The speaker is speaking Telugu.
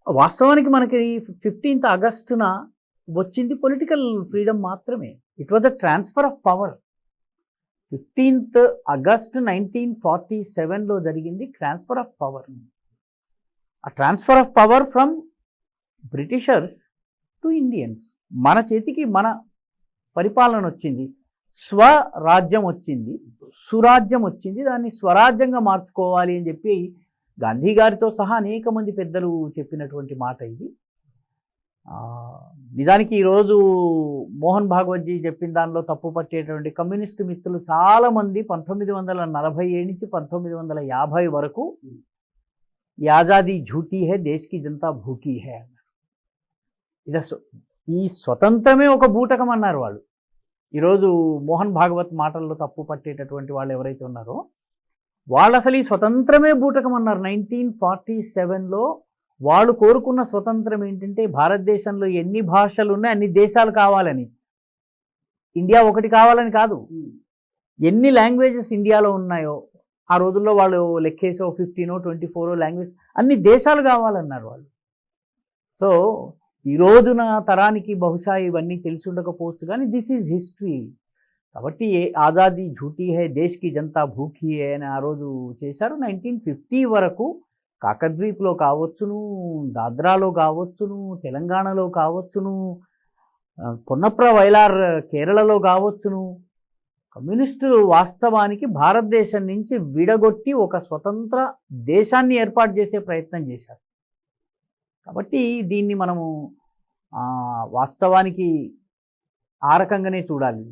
వాస్తవానికి మనకి 15th ఆగస్టున వచ్చింది పొలిటికల్ ఫ్రీడమ్ మాత్రమే. It was the transfer of power. 15th August 1947లో జరిగింది ట్రాన్స్‌ఫర్ ఆఫ్ పవర్. ఆ transfer of power from Britishers to Indians. మన చేతికి మన పరిపాలన వచ్చింది. స్వరాజ్యం వచ్చింది. సురాజ్యం వచ్చింది. దాన్ని స్వరాజ్యంగా మార్చుకోవాలి అని చెప్పి గాంధీ గారితో సహా అనేక మంది పెద్దలు చెప్పినటువంటి మాట ఇది. నిజానికి ఈరోజు మోహన్ భాగవత్జీ చెప్పిన దానిలో తప్పు పట్టేటువంటి కమ్యూనిస్టు మిత్రులు చాలామంది 1947 నుంచి 1950 వరకు ఈ ఆజాదీ ఝూటీ హై, దేశ్ కి జనతా భూకీ హై అన్నారు. ఈ స్వతంత్రమే ఒక బూటకం అన్నారు వాళ్ళు. ఈరోజు మోహన్ భాగవత్ మాటల్లో తప్పు పట్టేటటువంటి వాళ్ళు ఎవరైతే ఉన్నారో వాళ్ళు అసలు ఈ స్వతంత్రమే బూటకం అన్నారు. 1947లో వాళ్ళు కోరుకున్న స్వతంత్రం ఏంటంటే భారతదేశంలో ఎన్ని భాషలు ఉన్నాయి అన్ని దేశాలు కావాలని, ఇండియా ఒకటి కావాలని కాదు. ఎన్ని లాంగ్వేజెస్ ఇండియాలో ఉన్నాయో ఆ రోజుల్లో వాళ్ళు లెక్కేసో 15 24 లాంగ్వేజ్ అన్ని దేశాలు కావాలన్నారు వాళ్ళు. సో ఈ రోజున తరానికి బహుశా ఇవన్నీ తెలిసి ఉండకపోవచ్చు, కానీ దిస్ ఈజ్ హిస్టరీ. కాబట్టి ఆజాదీ ఝూటీ హై, దేశ్ కి జనతా భూకీ హై అని ఆ రోజు చేశారు. 1950 వరకు కాకద్వీప్లో కావచ్చును, దాద్రాలో కావచ్చును, తెలంగాణలో కావచ్చును, పొన్నప్ర వైలార్ కేరళలో కావచ్చును, కమ్యూనిస్టులు వాస్తవానికి భారతదేశం నుంచి విడగొట్టి ఒక స్వతంత్ర దేశాన్ని ఏర్పాటు చేసే ప్రయత్నం చేశారు. కాబట్టి దీన్ని మనము వాస్తవానికి ఆ రకంగానే చూడాలి.